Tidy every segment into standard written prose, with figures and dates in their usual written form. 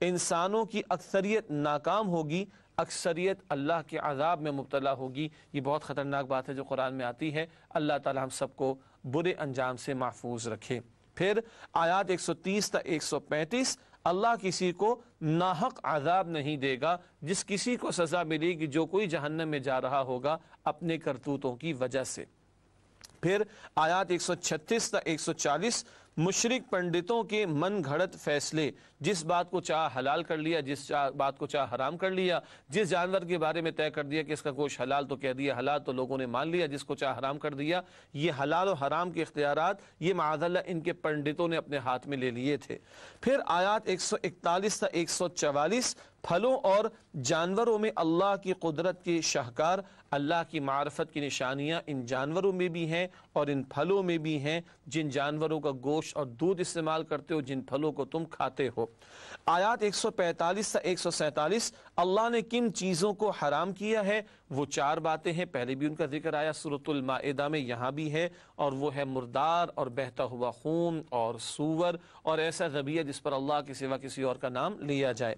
انسانوں کی اکثریت ناکام ہوگی، اکثریت اللہ کے عذاب میں مبتلا ہوگی۔ یہ بہت خطرناک بات ہے جو قرآن میں آتی ہے۔ اللہ تعالی ہم سب کو برے انجام سے محفوظ رکھے۔ پھر آیات 130 تا 135، اللہ کسی کو ناحق عذاب نہیں دے گا، جس کسی کو سزا ملے گی جو کوئی جہنم میں جا رہا ہوگا اپنے کرتوتوں کی وجہ سے۔ پھر آیات 136 تا 140، مشرک پنڈتوں کے من گھڑت فیصلے، جس بات کو چاہ حلال کر لیا، جس بات کو چاہ حرام کر لیا، جس جانور کے بارے میں طے کر دیا کہ اس کا گوشت حلال تو کہہ دیا حلال، تو لوگوں نے مان لیا، جس کو چاہ حرام کر دیا۔ یہ حلال و حرام کے اختیارات یہ معاذ اللہ ان کے پنڈتوں نے اپنے ہاتھ میں لے لیے تھے۔ پھر آیات 141 تا 144، پھلوں اور جانوروں میں اللہ کی قدرت کے شاہکار، اللہ کی معرفت کی نشانیاں ان جانوروں میں بھی ہیں اور ان پھلوں میں بھی ہیں، جن جانوروں کا گوشت اور دودھ استعمال کرتے ہو، جن پھلوں کو تم کھاتے ہو۔ آیات 145 تا 147، اللہ نے کن چیزوں کو حرام کیا ہے، وہ 4 باتیں ہیں، پہلے بھی ان کا ذکر آیا سورۃ المائدہ میں، یہاں بھی ہے، اور وہ ہے مردار اور بہتا ہوا خون اور سور اور ایسا ذبیحہ جس پر اللہ کے سوا کسی اور کا نام لیا جائے۔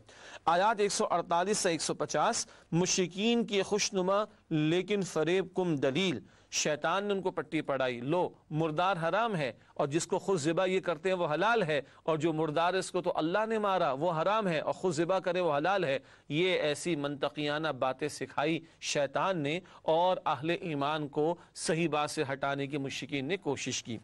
آیات 148 سے 150، مشرکین کی خوشنما لیکن فریب کم دلیل، شیطان نے ان کو پٹی پڑھائی، لو مردار حرام ہے اور جس کو خود ذبح یہ کرتے ہیں وہ حلال ہے، اور جو مردار اس کو تو اللہ نے مارا وہ حرام ہے اور خود ذبح کرے وہ حلال ہے۔ یہ ایسی منطقیانہ باتیں سکھائی شیطان نے اور اہل ایمان کو صحیح بات سے ہٹانے کی مشرکین نے کوشش کی۔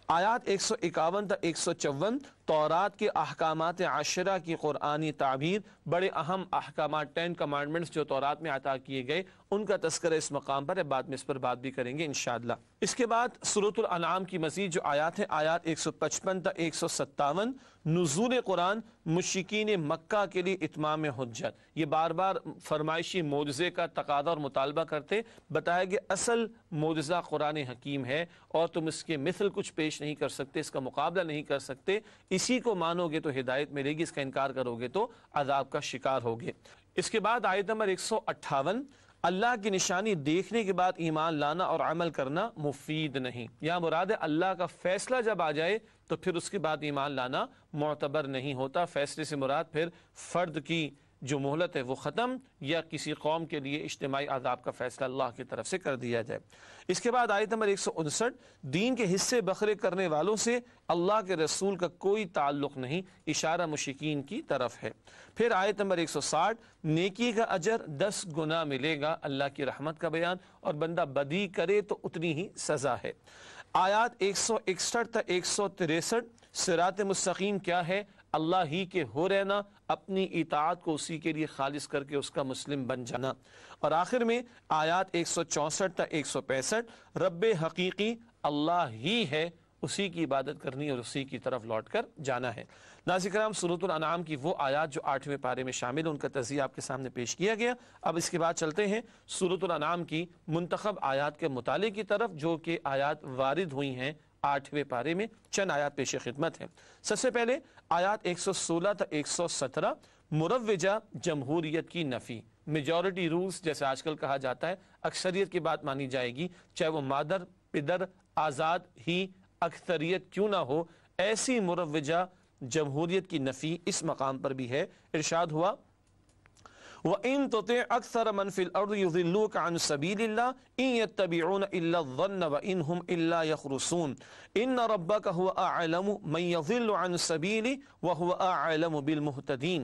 آیات 151 تا 154، تورات کے احکامات عشرہ کی قرآنی تعبیر، بڑے اہم احکامات 10 کمانڈمنٹس جو تورات میں عطا کیے گئے ان کا تذکرہ اس مقام پر ہے، بعد میں اس پر بات بھی کریں گے انشاءاللہ۔ اس کے بعد سورۃ الانعام کی مزید جو آیات ہیں، آیات 155 تا 157، نزول قرآن مشرکین مکہ کے لیے اتمام حجت، یہ بار بار فرمائشی معجزے کا تقاضا اور مطالبہ کرتے، بتایا کہ اصل معجزہ قرآن حکیم ہے اور تم اس کے مثل کچھ پیش نہیں کر سکتے، اس کا مقابلہ نہیں کر سکتے، اسی کو مانو گے تو ہدایت ملے گی، اس کا انکار کرو گے تو عذاب کا شکار ہوگے۔ اس کے بعد آیت نمبر 158، اللہ کی نشانی دیکھنے کے بعد ایمان لانا اور عمل کرنا مفید نہیں، یا مراد ہے اللہ کا فیصلہ جب آ جائے تو پھر اس کے بعد ایمان لانا معتبر نہیں ہوتا۔ فیصلے سے مراد پھر فرد کی جو مہلت ہے وہ ختم، یا کسی قوم کے لیے اجتماعی عذاب کا فیصلہ اللہ کی طرف سے کر دیا جائے۔ اس کے بعد آیت نمبر 159، دین کے حصے بکھرے کرنے والوں سے اللہ کے رسول کا کوئی تعلق نہیں، اشارہ مشرکین کی طرف ہے۔ پھر آیت نمبر 160، نیکی کا اجر 10 گنا ملے گا، اللہ کی رحمت کا بیان، اور بندہ بدی کرے تو اتنی ہی سزا ہے۔ آیات 161 تا 163، صراط مستقیم کیا ہے، اللہ ہی کے ہو رہنا، اپنی اطاعت کو اسی کے لیے خالص کر کے اس کا مسلم بن جانا۔ اور آخر میں آیات 164 تا 165، رب حقیقی اللہ ہی ہے، اسی کی عبادت کرنی اور اسی کی طرف لوٹ کر جانا ہے۔ ناظرین کرام، سورۃ الانعام کی وہ آیات جو 8ویں پارے میں شامل ہیں ان کا تجزیہ آپ کے سامنے پیش کیا گیا۔ اب اس کے بعد چلتے ہیں سورۃ الانعام کی منتخب آیات کے مطالعے کی طرف، جو کہ آیات وارد ہوئی ہیں 8ویں پارے میں، چند آیات پیش خدمت ہیں۔ سب سے پہلے آیات 116 تا 117، مروجہ جمہوریت کی نفی، میجورٹی رولز جیسے آج کل کہا جاتا ہے، اکثریت کی بات مانی جائے گی، چاہے وہ مادر پدر آزاد ہی اکثریت کیوں نہ ہو، ایسی مروجہ جمہوریت کی نفی اس مقام پر بھی ہے۔ ارشاد ہوا وَإِن تُطِعْ أَكْثَرَ مَنْ فِي الْأَرْضِ يُضِلُّوكَ عَنْ سَبِيلِ اللَّهِ إِن يَتَّبِعُونَ إِلَّا الظَّنَّ وَإِنْ هُمْ إِلَّا يَخْرُصُونَ إِنَّ رَبَّكَ هُوَ أَعْلَمُ مَنْ يَضِلُّ عَنْ سَبِيلِهِ وَهُوَ أَعْلَمُ بِالْمُهْتَدِينَ۔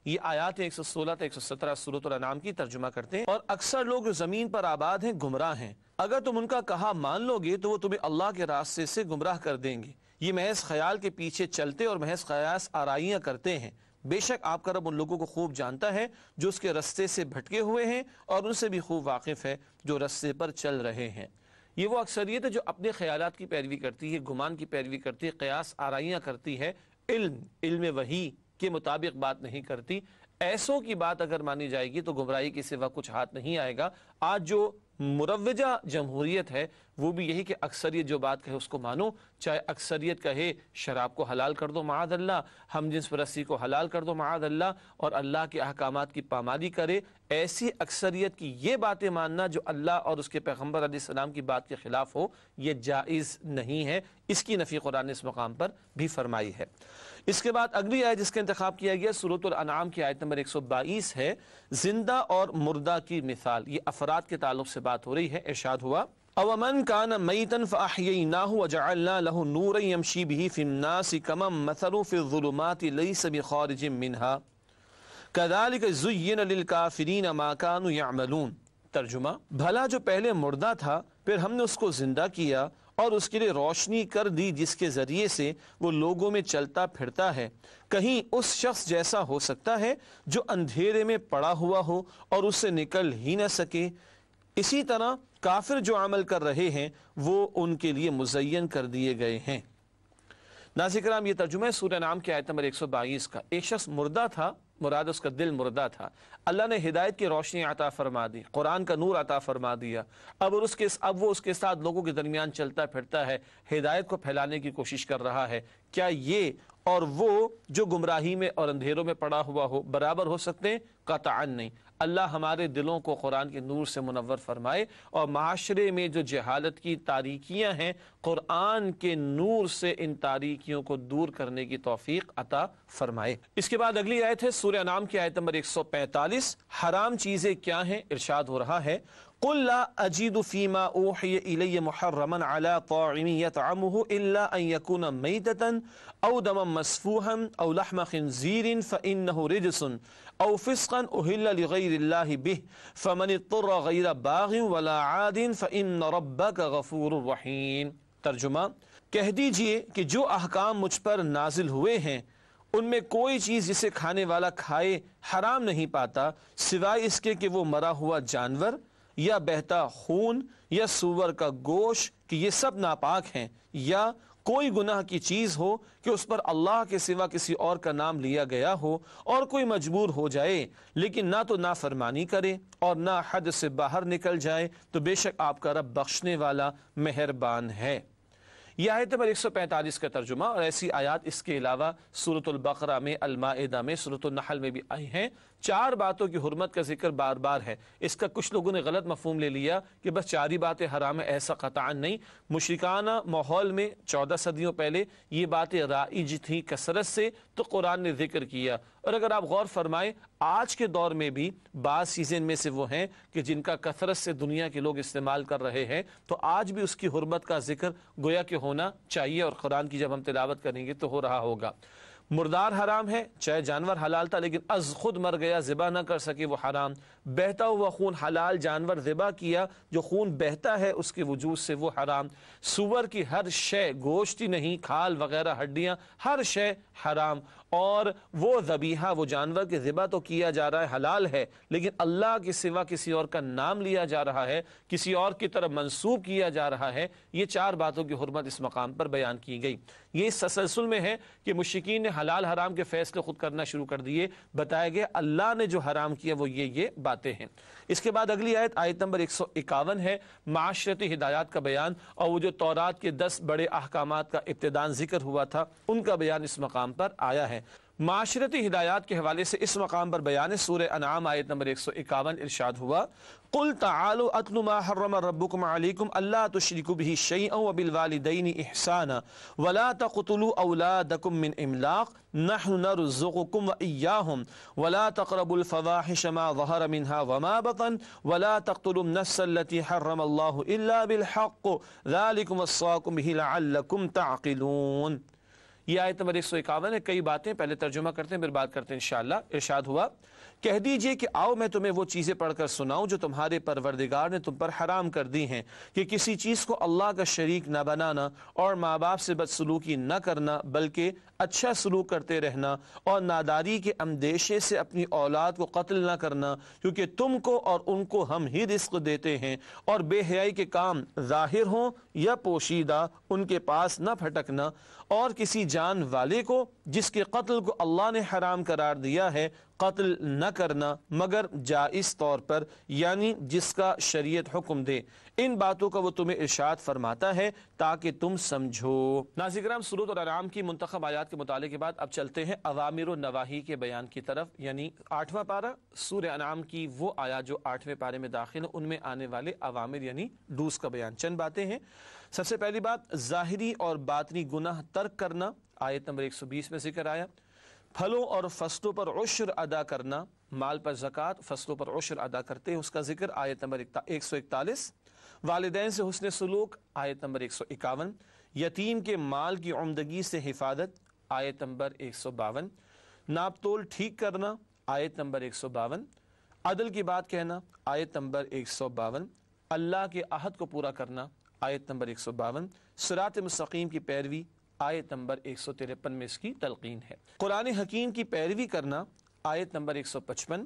یہ آیات 116 تا 117 سورۃ الانعام کی ترجمہ کرتے ہیں۔ اور اکثر لوگ جو زمین پر آباد ہیں گمراہ ہیں، اگر تم ان کا کہا مان لو گے تو وہ تمہیں اللہ کے راستے سے گمراہ کر دیں گے، یہ محض خیال کے پیچھے چلتے اور محض قیاس آرائیاں کرتے ہیں، بے شک آپ کا رب ان لوگوں کو خوب جانتا ہے جو اس کے رستے سے بھٹکے ہوئے ہیں، اور ان سے بھی خوب واقف ہے جو رستے پر چل رہے ہیں۔ یہ وہ اکثریت ہے جو اپنے خیالات کی پیروی کرتی ہے، گمان کی پیروی کرتی ہے، قیاس آرائیاں کرتی ہے، علم وحی کے مطابق بات نہیں کرتی۔ ایسوں کی بات اگر مانی جائے گی تو گمراہی کے سوا کچھ ہاتھ نہیں آئے گا۔ آج جو مروجہ جمہوریت ہے وہ بھی یہی کہ اکثریت جو بات کہے اس کو مانو، چاہے اکثریت کہے شراب کو حلال کر دو معاذ اللہ، ہم جنس پرستی کو حلال کر دو معاذ اللہ، اور اللہ کے احکامات کی پامالی کرے، ایسی اکثریت کی یہ باتیں ماننا جو اللہ اور اس کے پیغمبر علیہ السلام کی بات کے خلاف ہو، یہ جائز نہیں ہے۔ اس کی نفی قرآن نے اس مقام پر بھی فرمائی ہے۔ اس کے بعد اگلی آیت جس کا انتخاب کیا گیا سورۃ الانعام کی آیت نمبر 122 ہے، زندہ اور مردہ کی مثال۔ یہ افراد کے تعلق سے بات ہو رہی ہے۔ ارشاد ہوا اومن کان میتا فاحییناہ وجعلنا له نورا یمشی به فی الناس کمن مثلہ فی الظلمات لیس بخارج منها کذالک زین للکافرین ما کانوا یعملون۔ ترجمہ، بھلا جو پہلے مردہ تھا پھر ہم نے اس کو زندہ کیا اور اس کے لیے روشنی کر دی جس کے ذریعے سے وہ لوگوں میں چلتا پھرتا ہے، کہیں اس شخص جیسا ہو سکتا ہے جو اندھیرے میں پڑا ہوا ہو اور اس سے نکل ہی نہ سکے۔ اسی طرح کافر جو عمل کر رہے ہیں وہ ان کے لیے مزین کر دیے گئے ہیں۔ ناظرین کرام، یہ ترجمہ ہے سورہ انعام کی آیت نمبر 122 کا۔ ایک شخص مردہ تھا، مراد اس کا دل مردہ تھا، اللہ نے ہدایت کی روشنی عطا فرما دی، قرآن کا نور عطا فرما دیا، اب وہ اس کے ساتھ لوگوں کے درمیان چلتا پھرتا ہے، ہدایت کو پھیلانے کی کوشش کر رہا ہے۔ کیا یہ اور وہ جو گمراہی میں اور اندھیروں میں پڑا ہوا ہو برابر ہو سکتے ہیں؟ قطعاً نہیں۔ اللہ ہمارے دلوں کو قرآن کے نور سے منور فرمائے اور معاشرے میں جو جہالت کی تاریکیاں ہیں قرآن کے نور سے ان تاریکیوں کو دور کرنے کی توفیق عطا فرمائے۔ اس کے بعد اگلی آیت ہے سورہ انعام کی آیت نمبر 145۔ حرام چیزیں کیا ہیں؟ ارشاد ہو رہا ہے قل لا اجد فيما اوحي الي محرما على طاعم يطعمه الا ان يكون ميتة او دما مسفوحا او لحم خنزير فانه رجس او فسقا اهل لغير الله به فمن اضطر غير باغ ولا عاد فان ربك غفور رحيم۔ ترجمہ، کہہ دیجئے کہ جو احکام مجھ پر نازل ہوئے ہیں ان میں کوئی چیز جسے کھانے والا کھائے حرام نہیں پاتا سوائے اس کے کہ وہ مرا ہوا جانور یا بہتا خون یا سور کا گوشت کہ یہ سب ناپاک ہیں، یا کوئی گناہ کی چیز ہو کہ اس پر اللہ کے سوا کسی اور کا نام لیا گیا ہو اور کوئی مجبور ہو جائے لیکن نہ تو نافرمانی کرے اور نہ حد سے باہر نکل جائے تو بے شک آپ کا رب بخشنے والا مہربان ہے۔ یہ آیت نمبر 145 کا ترجمہ، اور ایسی آیات اس کے علاوہ سورۃ البقرہ میں، المائدہ میں، سورۃ النحل میں بھی آئی ہیں۔ 4 باتوں کی حرمت کا ذکر بار بار ہے۔ اس کا کچھ لوگوں نے غلط مفہوم لے لیا کہ بس 4 ہی باتیں حرام ہیں، ایسا قطعاً نہیں۔ مشرکانہ ماحول میں 14 صدیوں پہلے یہ باتیں رائج تھیں کثرت سے تو قرآن نے ذکر کیا، اور اگر آپ غور فرمائیں آج کے دور میں بھی بعض چیزیں میں سے وہ ہیں کہ جن کا کثرت سے دنیا کے لوگ استعمال کر رہے ہیں تو آج بھی اس کی حرمت کا ذکر گویا کہ ہونا چاہیے، اور قرآن کی جب ہم تلاوت کریں گے تو ہو رہا ہوگا۔ مردار حرام ہے، چاہے جانور حلال تھا لیکن از خود مر گیا، ذبح نہ کر سکے وہ حرام۔ بہتا ہوا خون حلال، جانور ذبح کیا جو خون بہتا ہے اس کے وجود سے وہ حرام۔ سور کی ہر شے، گوشت ہی نہیں، کھال وغیرہ، ہڈیاں، ہر شے حرام۔ اور وہ ذبیحہ، وہ جانور کے ذبح تو کیا جا رہا ہے، حلال ہے، لیکن اللہ کے سوا کسی اور کا نام لیا جا رہا ہے، کسی اور کی طرف منسوب کیا جا رہا ہے۔ یہ 4 باتوں کی حرمت اس مقام پر بیان کی گئی۔ یہ اس تسلسل میں ہے کہ مشرکین نے حلال حرام کے فیصلے خود کرنا شروع کر دیے، بتایا گیا اللہ نے جو حرام کیا وہ یہ باتیں ہیں۔ اس کے بعد اگلی آیت، آیت نمبر 151 ہے، معاشرتی ہدایات کا بیان، اور وہ جو تورات کے 10 بڑے احکامات کا ابتداً ذکر ہوا تھا ان کا بیان اس مقام پر آیا ہے۔ معاشرتی ہدایات کے حوالے سے اس مقام پر بیان ہے سورہ انعام آیت نمبر 151۔ ارشاد ہوا قل تعالوا اتل ما حرم ربكم عليكم الا تشركوا به شيئا وبالوالدين احسانا ولا تقتلوا اولادكم من املاق نحن نرزقكم واياهم ولا تقربوا الفواحش ما ظهر منها وما بطن ولا تقتلوا النفس التي حرم الله الا بالحق ذلكم وصاكم به لعلكم تعقلون۔ یہ آیت نمبر 151 ہے۔ کئی باتیں پہلے ترجمہ کرتے ہیں پھر بات کرتے ہیں انشاءاللہ۔ ارشاد ہوا کہہ دیجئے کہ آؤ میں تمہیں وہ چیزیں پڑھ کر سناؤں جو تمہارے پروردگار نے تم پر حرام کر دی ہیں، کہ کسی چیز کو اللہ کا شریک نہ بنانا اور ماں باپ سے بدسلوکی نہ کرنا بلکہ اچھا سلوک کرتے رہنا، اور ناداری کے اندیشے سے اپنی اولاد کو قتل نہ کرنا، کیونکہ تم کو اور ان کو ہم ہی رزق دیتے ہیں، اور بے حیائی کے کام ظاہر ہوں یا پوشیدہ ان کے پاس نہ پھٹکنا، اور کسی جان والے کو جس کے قتل کو اللہ نے حرام قرار دیا ہے قتل نہ کرنا مگر جائز طور پر، یعنی جس کا شریعت حکم دے۔ ان باتوں کا وہ تمہیں ارشاد فرماتا ہے تاکہ تم سمجھو۔ ناظرین کرام، سورۃ الانعام کی منتخب آیات کے مطالعے کے بعد اب چلتے ہیں اوامر و نواہی کے بیان کی طرف، یعنی 8واں پارہ سورہ انعام کی وہ آیات جو 8ویں پارے میں داخل ہیں، ان میں آنے والے اوامر یعنی ڈوز کا بیان۔ چند باتیں ہیں۔ سب سے پہلی بات، ظاہری اور باطنی گناہ ترک کرنا آیت نمبر 120 میں ذکر آیا۔ پھلوں اور فصلوں پر عشر ادا کرنا، مال پر زکوٰۃ، فصلوں پر عشر ادا کرتے ہیں، اس کا ذکر آیت نمبر 141۔ والدین سے حسن سلوک، آیت نمبر 151۔ یتیم کے مال کی عمدگی سے حفاظت، آیت نمبر 152۔ ناپ تول ٹھیک کرنا، آیت نمبر 152۔ عدل کی بات کہنا، آیت نمبر 152۔ اللہ کے عہد کو پورا کرنا، آیت نمبر 152۔ صراط مستقیم کی پیروی، آیت نمبر 153 میں اس کی تلقین ہے۔ قرآن حکیم کی پیروی کرنا، آیت نمبر 155۔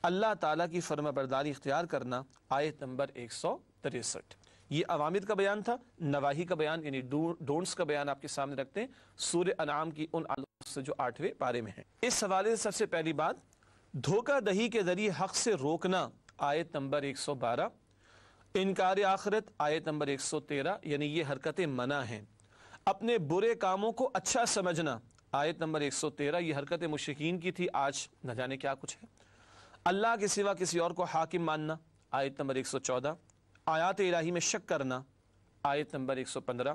اللہ تعالیٰ کی فرما برداری اختیار کرنا، آیت نمبر 163۔ یہ اوامر کا بیان تھا۔ نواہی کا بیان یعنی ڈونٹس کا بیان آپ کے سامنے رکھتے ہیں سورہ انعام کی ان آیات سے جو 8ویں پارے میں ہیں۔ اس حوالے سے سب سے پہلی بات، دھوکہ دہی کے ذریعے حق سے روکنا، آیت نمبر 112۔ انکار آخرت، آیت نمبر 113، یعنی یہ حرکتیں منع ہیں۔ اپنے برے کاموں کو اچھا سمجھنا، آیت نمبر 113، یہ حرکت مشرکین کی تھی، آج نہ جانے کیا کچھ ہے۔ اللہ کے سوا کسی اور کو حاکم ماننا، آیت نمبر 114۔ آیات الہی میں شک کرنا، آیت نمبر 115۔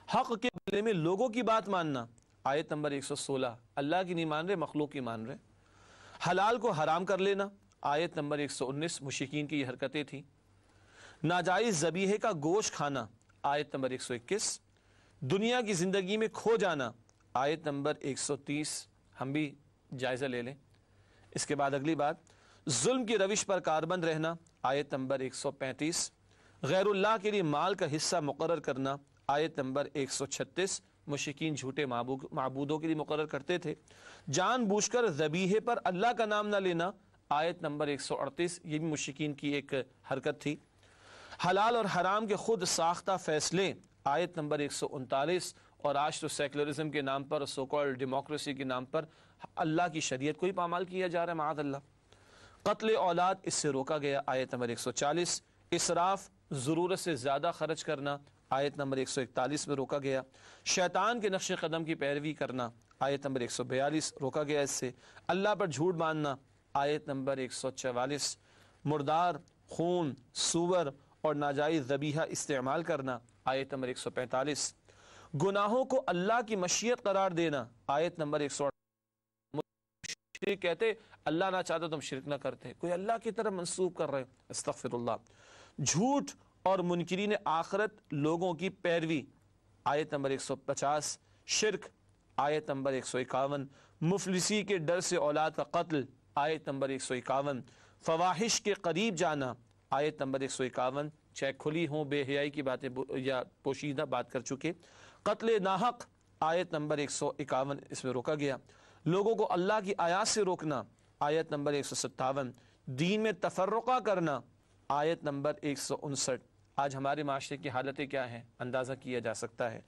حق کے بارے میں لوگوں کی بات ماننا، آیت نمبر 116۔ اللہ کی نہیں مان رہے، مخلوق کی مان رہے۔ حلال کو حرام کر لینا، آیت نمبر 119، مشرکین کی یہ حرکتیں تھیں۔ ناجائز ذبیحے کا گوشت کھانا، آیت نمبر 121۔ دنیا کی زندگی میں کھو جانا، آیت نمبر 130۔ ہم بھی جائزہ لے لیں۔ اس کے بعد اگلی بات، ظلم کی روش پر کاربند رہنا، آیت نمبر 135۔ غیر اللہ کے لیے مال کا حصہ مقرر کرنا، آیت نمبر 136۔ مشرکین جھوٹے معبودوں کے لیے مقرر کرتے تھے۔ جان بوجھ کر ذبیحے پر اللہ کا نام نہ لینا، آیت نمبر 138، یہ بھی مشرکین کی ایک حرکت تھی۔ حلال اور حرام کے خود ساختہ فیصلے، آیت نمبر 139۔ اور آج تو سیکولرزم کے نام پر، سو کالڈ ڈیموکریسی کے نام پر اللہ کی شریعت کو ہی پامال کیا جا رہا ہے، معاذ اللہ۔ قتل اولاد، اس سے روکا گیا، آیت نمبر 140۔ اسراف، ضرورت سے زیادہ خرچ کرنا، آیت نمبر 141 میں روکا گیا۔ شیطان کے نقش قدم کی پیروی کرنا، آیت نمبر 142، روکا گیا اس سے۔ اللہ پر جھوٹ باندھنا، آیت نمبر 144۔ مردار، خون، سور اور ناجائز ذبیحہ استعمال کرنا، آیت نمبر 145۔ گناہوں کو اللہ کی مشیت قرار دینا، آیت نمبر 148۔ مشرک کہتے اللہ نہ چاہتا تو ہم شرک نہ کرتے، کوئی اللہ کی طرف منسوب کر رہے، استغفر اللہ۔ جھوٹ اور منکرین آخرت لوگوں کی پیروی، آیت نمبر 150۔ شرک، آیت نمبر 151۔ مفلسی کے ڈر سے اولاد کا قتل، آیت نمبر 151۔ فواحش کے قریب جانا، آیت نمبر 151، چاہے کھلی ہوں بے حیائی کی باتیں یا پوشیدہ بات کر چکے۔ قتل ناحق، آیت نمبر 151، اس میں روکا گیا۔ لوگوں کو اللہ کی آیات سے روکنا، آیت نمبر 157۔ دین میں تفرقہ کرنا، آیت نمبر 159۔ آج ہمارے معاشرے کی حالتیں کیا ہیں اندازہ کیا جا سکتا ہے۔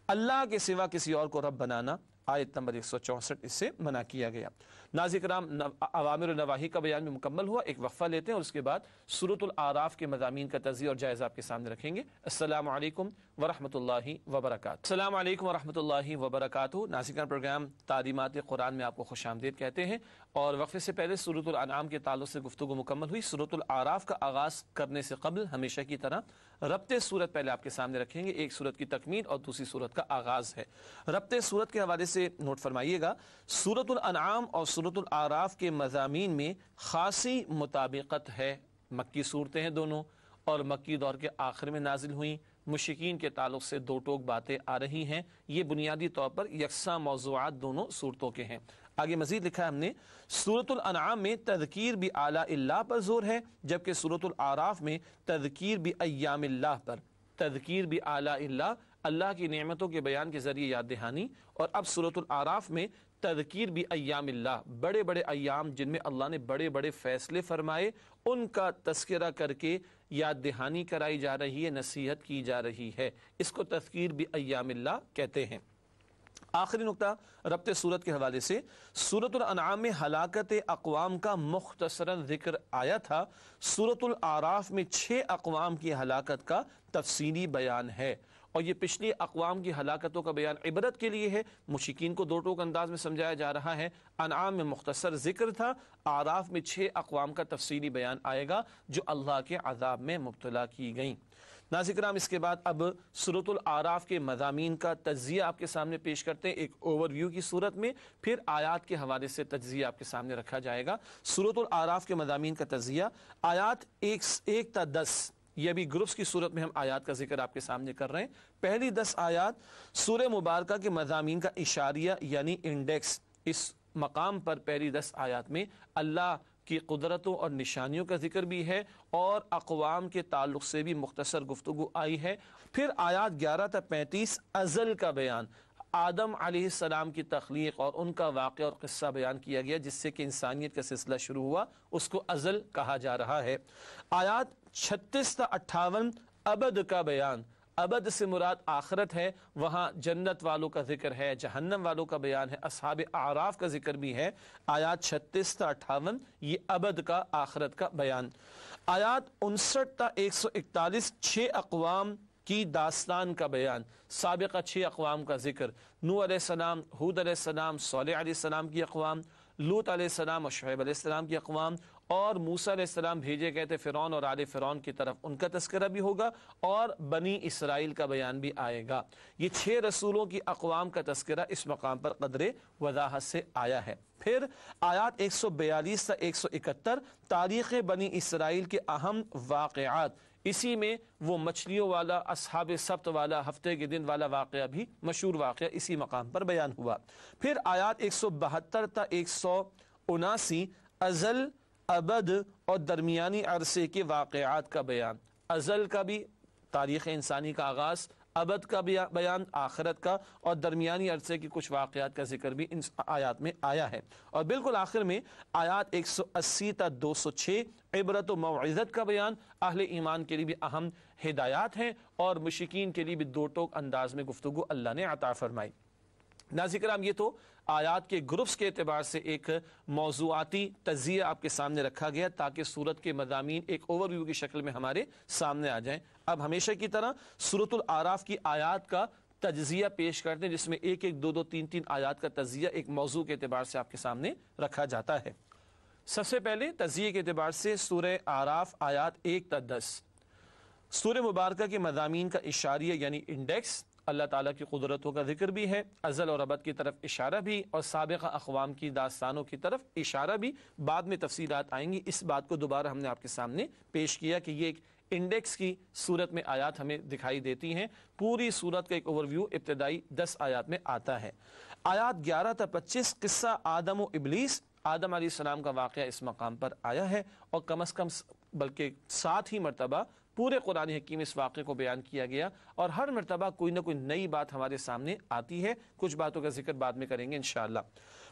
اللہ کے سوا کسی اور کو رب بنانا، آیت نمبر 164، اس سے منع کیا گیا۔ ناظرین کرام، اوامر و نواہی کا بیان بھی مکمل ہوا۔ ایک وقفہ لیتے ہیں اور اس کے بعد سورۃ الاعراف کے مضامین کا تجزیہ اور جائزہ آپ کے سامنے رکھیں گے۔ السلام علیکم ورحمۃ اللہ وبرکاتہ۔ السلام علیکم ورحمۃ اللہ وبرکاتہ۔ ناظرین کرام، پروگرام تعلیمات قرآن میں آپ کو خوش آمدید کہتے ہیں، اور وقفے سے پہلے سورۃ الانعام کے تعلق سے گفتگو مکمل ہوئی۔ سورۃ الاعراف کا آغاز کرنے سے قبل ہمیشہ کی طرح ربط سورت پہلے آپ کے سامنے رکھیں گے۔ ایک سورت کی تکمیل اور دوسری سورت کا آغاز ہے۔ ربط سورت کے حوالے سے نوٹ فرمائیے گا، سورۃ الانعام اور سورۃ الاعراف کے مضامین میں خاصی مطابقت ہے۔ مکی صورتیں ہیں دونوں، اور مکی دور کے آخر میں نازل ہوئیں۔ مشرکین کے تعلق سے دو ٹوک باتیں آ رہی ہیں، یہ بنیادی طور پر یکساں موضوعات دونوں صورتوں کے ہیں۔ آگے مزید لکھا ہے ہم نے، سورۃ الانعام میں تذکیر بآلاء اللہ پر زور ہے، جبکہ سورۃ الاعراف میں تذکیر بایام اللہ پر۔ تذکیر بآلاء اللہ، اللہ کی نعمتوں کے بیان کے ذریعے یاد دہانی، اور اب سورۃ الاعراف میں تذکیر بایام اللہ، بڑے بڑے ایام جن میں اللہ نے بڑے بڑے فیصلے فرمائے، ان کا تذکرہ کر کے یاد دہانی کرائی جا رہی ہے، نصیحت کی جا رہی ہے۔ اس کو تذکیر بایام اللہ کہتے ہیں۔ آخری نقطہ ربط صورت کے حوالے سے، سورۃ الانعام میں ہلاکت اقوام کا مختصراً ذکر آیا تھا، سورۃ الاعراف میں 6 اقوام کی ہلاکت کا تفصیلی بیان ہے، اور یہ پچھلی اقوام کی ہلاکتوں کا بیان عبرت کے لیے ہے۔ مشرکین کو دو ٹوک انداز میں سمجھایا جا رہا ہے۔ انعام میں مختصر ذکر تھا، اعراف میں 6 اقوام کا تفصیلی بیان آئے گا جو اللہ کے عذاب میں مبتلا کی گئیں۔ ناظرین کرام، اس کے بعد اب سورۃ الاعراف کے مضامین کا تجزیہ آپ کے سامنے پیش کرتے ہیں ایک اوور ویو کی صورت میں، پھر آیات کے حوالے سے تجزیہ آپ کے سامنے رکھا جائے گا۔ سورۃ الاعراف کے مضامین کا تجزیہ، آیات 1 تا 10، یہ بھی گروپس کی صورت میں ہم آیات کا ذکر آپ کے سامنے کر رہے ہیں۔ پہلی 10 آیات سورہ مبارکہ کے مضامین کا اشاریہ یعنی انڈیکس، اس مقام پر پہلی 10 آیات میں اللہ کی قدرتوں اور نشانیوں کا ذکر بھی ہے اور اقوام کے تعلق سے بھی مختصر گفتگو آئی ہے۔ پھر آیات 11 تا 35 ازل کا بیان، آدم علیہ السلام کی تخلیق اور ان کا واقعہ اور قصہ بیان کیا گیا جس سے کہ انسانیت کا سلسلہ شروع ہوا، اس کو ازل کہا جا رہا ہے۔ آیات 36 تا 58 ابد کا بیان، ابد سے مراد آخرت ہے، وہاں جنت والوں کا ذکر ہے، جہنم والوں کا بیان ہے، اصحاب اعراف کا ذکر بھی ہے۔ آیات 36 تا 58 یہ ابد کا، آخرت کا بیان۔ آیات 59 تا 141 6 اقوام کی داستان کا بیان، سابقہ 6 اقوام کا ذکر، نوح علیہ السلام، ہود علیہ السلام، صالح علیہ السلام کی اقوام، لوط علیہ السلام اور شعیب علیہ السلام کی اقوام، اور موسیٰ علیہ السلام بھیجے گئے تھے فرعون اور آل فرعون کی طرف، ان کا تذکرہ بھی ہوگا، اور بنی اسرائیل کا بیان بھی آئے گا۔ یہ 6 رسولوں کی اقوام کا تذکرہ اس مقام پر قدر وضاحت سے آیا ہے۔ پھر آیات 142 تا 171 تاریخ بنی اسرائیل کے اہم واقعات، اسی میں وہ مچھلیوں والا، اصحاب سبت والا، ہفتے کے دن والا واقعہ بھی مشہور واقعہ اسی مقام پر بیان ہوا۔ پھر آیات 172 تا 179 ازل، ابد اور درمیانی عرصے کے واقعات کا بیان، ازل کا بھی تاریخ انسانی کا آغاز، ابد کا بیان آخرت کا، اور درمیانی عرصے کے کچھ واقعات کا ذکر بھی ان آیات میں آیا ہے۔ اور بالکل آخر میں آیات 180 تا 206 عبرت و موعظت کا بیان، اہل ایمان کے لیے بھی اہم ہدایات ہیں اور مشرکین کے لیے بھی دو ٹوک انداز میں گفتگو اللہ نے عطا فرمائی۔ ناظرین کرام، یہ تو آیات کے گروپس کے اعتبار سے ایک موضوعاتی تجزیہ آپ کے سامنے رکھا گیا تاکہ سورت کے مضامین ایک اوور ویو کی شکل میں ہمارے سامنے آ جائیں۔ اب ہمیشہ کی طرح سورۃ الاعراف کی آیات کا تجزیہ پیش کرتے ہیں، جس میں 1 2 3 آیات کا تجزیہ ایک موضوع کے اعتبار سے آپ کے سامنے رکھا جاتا ہے۔ سب سے پہلے تجزیے کے اعتبار سے سورہ اعراف آیات 1 تا 10، سورہ مبارکہ کے مضامین کا اشاریہ یعنی انڈیکس، اللہ تعالیٰ کی قدرتوں کا ذکر بھی ہے، ازل اور ابد کی طرف اشارہ بھی، اور سابقہ اقوام کی داستانوں کی طرف اشارہ بھی، بعد میں تفصیلات آئیں گی۔ اس بات کو دوبارہ ہم نے آپ کے سامنے پیش کیا کہ یہ ایک انڈیکس کی صورت میں آیات ہمیں دکھائی دیتی ہیں۔ پوری صورت کا ایک اوور ویو ابتدائی 10 آیات میں آتا ہے۔ آیات 11 تا 25 قصہ آدم و ابلیس، آدم علیہ السلام کا واقعہ اس مقام پر آیا ہے، اور کم از کم بلکہ 7 ہی مرتبہ پورے قرآن حکیم اس واقعے کو بیان کیا گیا، اور ہر مرتبہ کوئی نہ کوئی نئی بات ہمارے سامنے آتی ہے۔ کچھ باتوں کا ذکر بعد میں کریں گے انشاءاللہ۔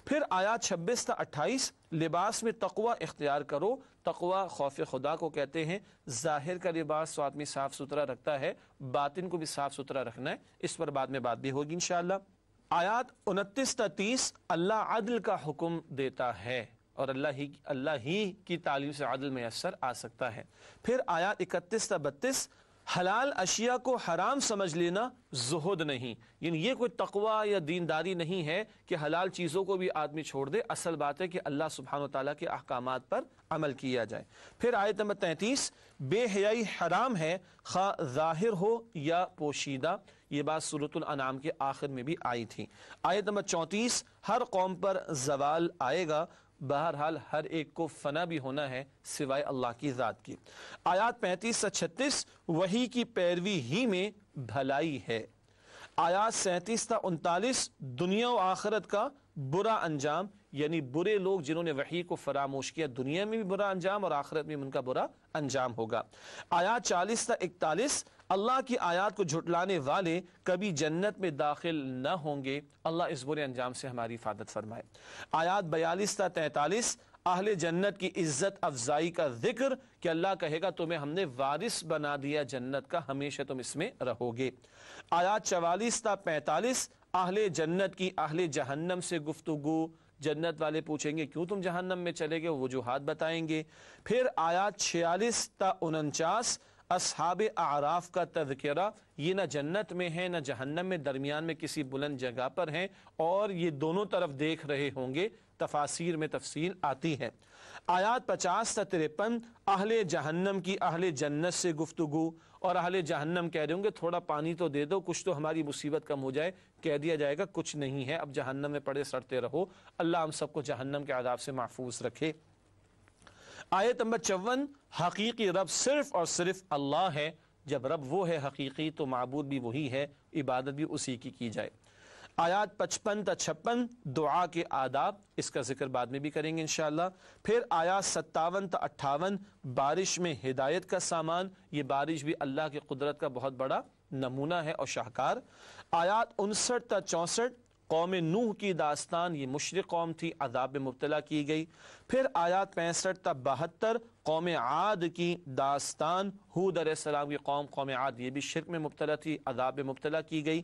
پھر آیات 26 تا 28 لباس میں تقوی اختیار کرو، تقوی خوف خدا کو کہتے ہیں۔ ظاہر کا لباس تو آدمی صاف ستھرا رکھتا ہے، باطن کو بھی صاف ستھرا رکھنا ہے، اس پر بعد میں بات بھی ہوگی انشاءاللہ۔ آیات 29 تا 30 اللہ عدل کا حکم دیتا ہے، اور اللہ ہی کی تعلیم سے عدل میسر آ سکتا ہے۔ پھر آیات 31 تا 32 حلال اشیاء کو حرام سمجھ لینا زہد نہیں، یعنی یہ کوئی تقوی یا دینداری نہیں ہے کہ حلال چیزوں کو بھی آدمی چھوڑ دے، اصل بات ہے کہ اللہ سبحانہ و تعالیٰ کے احکامات پر عمل کیا جائے۔ پھر آیت نمبر 33 بے حیائی حرام ہے، خواہ ظاہر ہو یا پوشیدہ، یہ بات سورۃ الانعام کے آخر میں بھی آئی تھی۔ آیت نمبر 34 ہر قوم پر زوال آئے گا، بہرحال ہر ایک کو فنا بھی ہونا ہے سوائے اللہ کی ذات کی۔ آیات 35 سے 36 وحی کی پیروی ہی میں بھلائی ہے۔ آیات 37 تا 39 دنیا و آخرت کا برا انجام، یعنی برے لوگ جنہوں نے وحی کو فراموش کیا، دنیا میں بھی برا انجام اور آخرت میں ان کا برا انجام ہوگا۔ آیات 40 تا 41 اللہ کی آیات کو جھٹلانے والے کبھی جنت میں داخل نہ ہوں گے، اللہ اس برے انجام سے ہماری حفاظت فرمائے۔ آیات 42 تا 43 اہل جنت کی عزت افزائی کا ذکر کہ اللہ کہے گا تمہیں ہم نے وارث بنا دیا جنت کا، ہمیشہ تم اس میں رہو گے۔ آیات 44 تا 45 اہل جنت کی اہل جہنم سے گفتگو، جنت والے پوچھیں گے کیوں تم جہنم میں چلے گئے، وجوہات بتائیں گے۔ پھر آیات 46 تا 49 اصحاب اعراف کا تذکرہ، یہ نہ جنت میں ہیں نہ جہنم میں، درمیان میں کسی بلند جگہ پر ہیں، اور یہ دونوں طرف دیکھ رہے ہوں گے، تفاسیر میں تفصیل آتی ہے۔ آیات 50 تا 53 اہل جہنم کی اہل جنت سے گفتگو، اور اہل جہنم کہہ رہے ہوں گے تھوڑا پانی تو دے دو، کچھ تو ہماری مصیبت کم ہو جائے، کہہ دیا جائے گا کچھ نہیں ہے، اب جہنم میں پڑے سڑتے رہو۔ اللہ ہم سب کو جہنم کے عذاب سے محفوظ رکھے۔ آیت نمبر 54 حقیقی رب صرف اور صرف اللہ ہے، جب رب وہ ہے حقیقی تو معبود بھی وہی ہے، عبادت بھی اسی کی جائے۔ آیات 55 تا 56 دعا کے آداب، اس کا ذکر بعد میں بھی کریں گے انشاءاللہ۔ پھر آیات 57 تا 58 بارش میں ہدایت کا سامان، یہ بارش بھی اللہ کی قدرت کا بہت بڑا نمونہ ہے اور شاہکار۔ آیات 59 تا 64 قوم نوح کی داستان، یہ مشرک قوم تھی، عذاب میں مبتلا کی گئی۔ پھر آیات 65 تا 72 قوم عاد کی داستان، ہود علیہ السلام کی قوم عاد، یہ بھی شرک میں مبتلا تھی، عذاب میں مبتلا کی گئی۔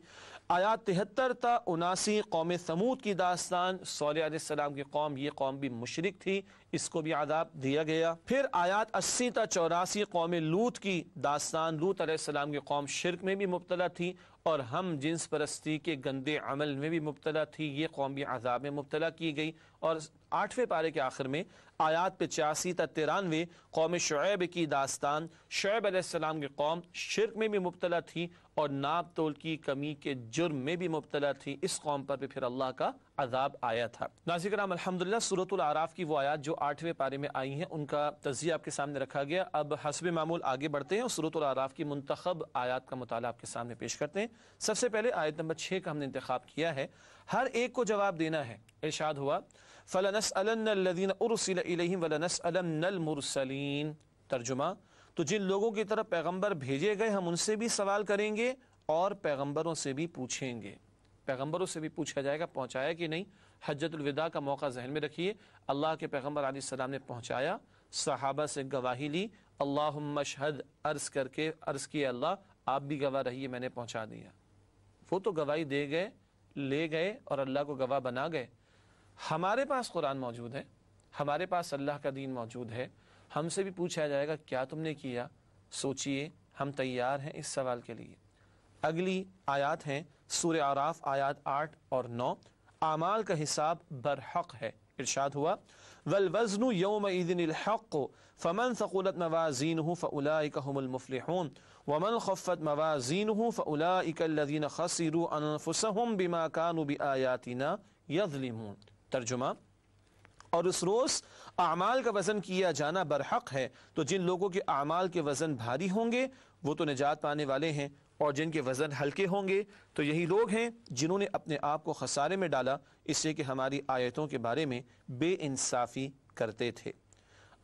آیات 73 تا 79 قوم ثمود کی داستان، صالح علیہ السلام کی قوم، یہ قوم بھی مشرک تھی، اس کو بھی عذاب دیا گیا۔ پھر آیات 80 تا 84 قوم لوط کی داستان، لوط علیہ السلام کی قوم شرک میں بھی مبتلا تھی اور ہم جنس پرستی کے گندے عمل میں بھی مبتلا تھی، یہ قوم بھی عذاب میں مبتلا کی گئی۔ اور 8ویں پارے کے آخر میں آیات 85 تا 93 قوم شعیب کی داستان، شعیب علیہ السلام کی قوم شرک میں بھی مبتلا تھی اور ناپ تول کی کمی کے جرم میں بھی مبتلا تھی، اس قوم پر بھی پھر اللہ کا عذاب آیا تھا۔ ناظرین کرام الحمدللہ سورۃ الاعراف کی وہ آیات جو 8ویں پارے میں آئی ہیں ان کا تجزیہ آپ کے سامنے رکھا گیا۔ اب حسب معمول آگے بڑھتے ہیں اور سورۃ الاعراف کی منتخب آیات کا مطالعہ آپ کے سامنے پیش کرتے ہیں۔ سب سے پہلے آیت نمبر 6 کا ہم نے انتخاب کیا ہے، ہر ایک کو جواب دینا ہے۔ ارشاد ہوا فَلَنَسْأَلَنَّ الَّذِينَ أُرْسِلَ إِلَيْهِمْ وَلَنَسْأَلَنَّ الْمُرْسَلِينَ۔ ترجمہ، تو جن لوگوں کی طرف پیغمبر بھیجے گئے ہم ان سے بھی سوال کریں گے اور پیغمبروں سے بھی پوچھیں گے۔ پیغمبروں سے بھی پوچھا جائے گا پہنچایا کہ نہیں۔ حجۃ الوداع کا موقع ذہن میں رکھیے، اللہ کے پیغمبر علیہ السلام نے پہنچایا، صحابہ سے گواہی لی، اللہم اشہد عرض کر کے عرض کیا اللہ آپ بھی گواہ رہیے میں نے پہنچا دیا۔ وہ تو گواہی دے گئے، لے گئے اور اللہ کو گواہ بنا گئے۔ ہمارے پاس قرآن موجود ہے، ہمارے پاس اللہ کا دین موجود ہے، ہم سے بھی پوچھا جائے گا کیا تم نے کیا؟ سوچئے، ہم تیار ہیں اس سوال کے لیے۔ اگلی آیات ہیں سورہ اعراف آیات 8 اور 9، اعمال کا حساب برحق ہے۔ ارشاد ہوا والوزن یومئذ الحق فمن ثقلت موازینہ فاولئک هم المفلحون ومن خفت موازینہ فاولئک الذین خسروا انفسهم بما كانوا بآیاتنا یظلمون۔ ترجمہ، اور اس روز اعمال کا وزن کیا جانا برحق ہے، تو جن لوگوں کے اعمال کے وزن بھاری ہوں گے وہ تو نجات پانے والے ہیں، اور جن کے وزن ہلکے ہوں گے تو یہی لوگ ہیں جنہوں نے اپنے آپ کو خسارے میں ڈالا اس لیے کہ ہماری آیتوں کے بارے میں بے انصافی کرتے تھے۔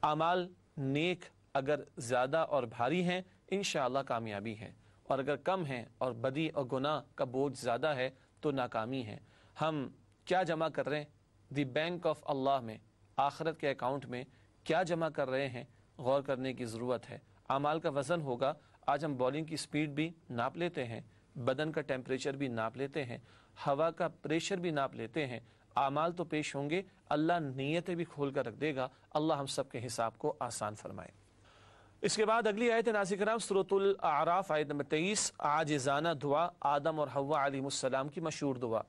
اعمال نیک اگر زیادہ اور بھاری ہیں انشاءاللہ کامیابی ہے، اور اگر کم ہیں اور بدی اور گناہ کا بوجھ زیادہ ہے تو ناکامی ہے۔ ہم کیا جمع کر رہے ہیں دی بینک آف اللہ میں، آخرت کے اکاؤنٹ میں کیا جمع کر رہے ہیں، غور کرنے کی ضرورت ہے۔ اعمال کا وزن ہوگا، آج ہم بالنگ کی سپیڈ بھی ناپ لیتے ہیں، بدن کا ٹیمپریچر بھی ناپ لیتے ہیں، ہوا کا پریشر بھی ناپ لیتے ہیں، اعمال تو پیش ہوں گے، اللہ نیتیں بھی کھول کر رکھ دے گا۔ اللہ ہم سب کے حساب کو آسان فرمائے۔ اس کے بعد اگلی آیت ناظرین کرام سورۃ الاعراف آیت نمبر 23، عاجزانہ دعا، آدم اور حوا علیہ السلام کی مشہور دعا۔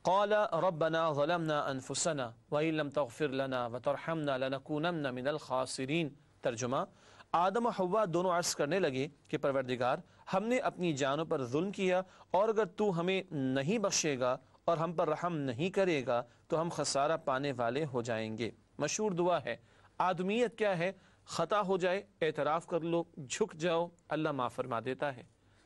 قال ربنا ظلمنا انفسنا وان لم تغفر لنا وترحمنا لنكونن من الخاسرین۔ ترجمہ، آدم و حوا دونوں عرض کرنے لگے کہ پروردگار ہم نے اپنی جانوں پر ظلم کیا، اور اگر تو ہمیں نہیں بخشے گا اور ہم پر رحم نہیں کرے گا تو ہم خسارہ پانے والے ہو جائیں گے۔ مشہور دعا ہے۔ آدمیت کیا ہے؟ خطا ہو جائے اعتراف کر لو، جھک جاؤ، اللہ معاف فرما دیتا ہے۔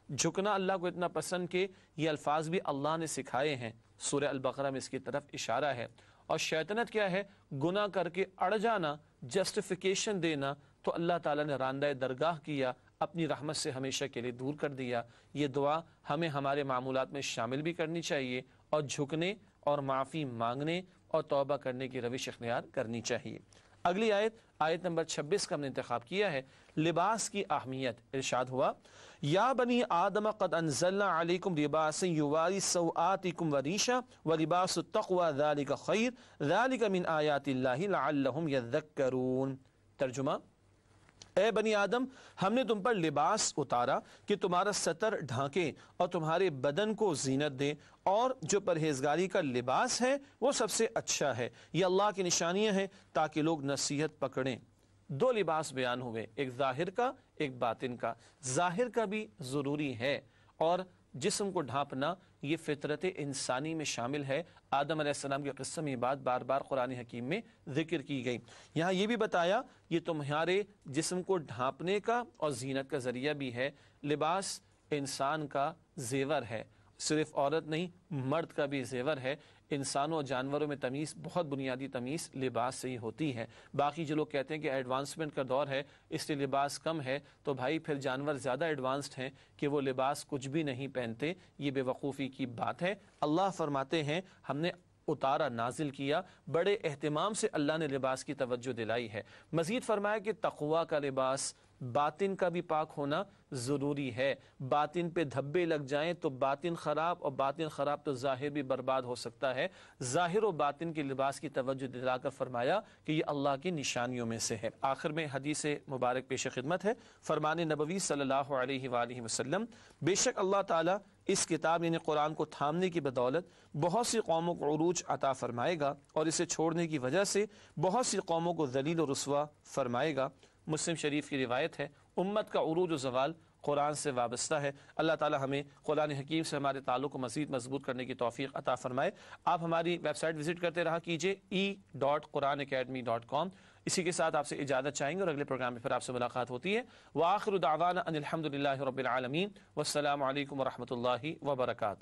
جھکنا اللہ کو اتنا پسند کہ یہ الفاظ بھی اللہ نے سکھائے ہیں، سورہ البقرہ میں اس کی طرف اشارہ ہے۔ اور شیطنت کیا ہے؟ گناہ کر کے اڑ جانا، جسٹیفیکیشن دینا، تو اللہ تعالیٰ نے راندہ درگاہ کیا، اپنی رحمت سے ہمیشہ کے لیے دور کر دیا۔ یہ دعا ہمیں ہمارے معمولات میں شامل بھی کرنی چاہیے، اور جھکنے اور معافی مانگنے اور توبہ کرنے کی روش اختیار کرنی چاہیے۔ اگلی آیت، آیت نمبر 26 کا ہم نے انتخاب کیا ہے، لباس کی اہمیت۔ ارشاد ہوا یا بنی آدم قد انزلنا علیکم لباسا یواری سوآتکم وریشا ولباس التقوی ذالک خیر ذالک من آیات اللہ لعلہم یذکرون۔ ترجمہ، اے بنی آدم ہم نے تم پر لباس اتارا کہ تمہارا ستر ڈھانکیں اور تمہارے بدن کو زینت دیں، اور جو پرہیزگاری کا لباس ہے وہ سب سے اچھا ہے۔ یہ اللہ کی نشانیاں ہیں تاکہ لوگ نصیحت پکڑیں۔ دو لباس بیان ہوئے، ایک ظاہر کا ایک باطن کا۔ ظاہر کا بھی ضروری ہے، اور جسم کو ڈھانپنا یہ فطرت انسانی میں شامل ہے۔ آدم علیہ السلام کے قصہ میں یہ بات بار بار قرآن حکیم میں ذکر کی گئی۔ یہاں یہ بھی بتایا یہ تمہارے جسم کو ڈھانپنے کا اور زینت کا ذریعہ بھی ہے۔ لباس انسان کا زیور ہے، صرف عورت نہیں، مرد کا بھی زیور ہے۔ انسانوں اور جانوروں میں تمیز، بہت بنیادی تمیز لباس سے ہی ہوتی ہے۔ باقی جو لوگ کہتے ہیں کہ ایڈوانسمنٹ کا دور ہے اس لیے لباس کم ہے، تو بھائی پھر جانور زیادہ ایڈوانسڈ ہیں کہ وہ لباس کچھ بھی نہیں پہنتے، یہ بے وقوفی کی بات ہے۔ اللہ فرماتے ہیں ہم نے اتارا، نازل کیا، بڑے اہتمام سے اللہ نے لباس کی توجہ دلائی ہے۔ مزید فرمایا کہ تقوی کا لباس، باطن کا بھی پاک ہونا ضروری ہے۔ باطن پہ دھبے لگ جائیں تو باطن خراب، اور باطن خراب تو ظاہر بھی برباد ہو سکتا ہے۔ ظاہر و باطن کے لباس کی توجہ دلا کر فرمایا کہ یہ اللہ کی نشانیوں میں سے ہے۔ آخر میں حدیث مبارک پیش خدمت ہے، فرمان نبوی صلی اللہ علیہ وآلہ وسلم، بے شک اللہ تعالیٰ اس کتاب یعنی قرآن کو تھامنے کی بدولت بہت سی قوموں کو عروج عطا فرمائے گا، اور اسے چھوڑنے کی وجہ سے بہت سی قوموں کو ذلیل و رسوا فرمائے گا۔ مسلم شریف کی روایت ہے، امت کا عروج و زوال قرآن سے وابستہ ہے۔ اللہ تعالی ہمیں قرآن حکیم سے ہمارے تعلق کو مزید مضبوط کرنے کی توفیق عطا فرمائے۔ آپ ہماری ویب سائٹ وزٹ کرتے رہا کیجیے e.quranacademy.com۔ اسی کے ساتھ آپ سے اجازت چاہیں گے اور اگلے پروگرام میں پھر آپ سے ملاقات ہوتی ہے۔ وآخر دعوانا ان الحمد للہ رب العالمین، والسلام علیکم ورحمۃ اللہ وبرکاتہ۔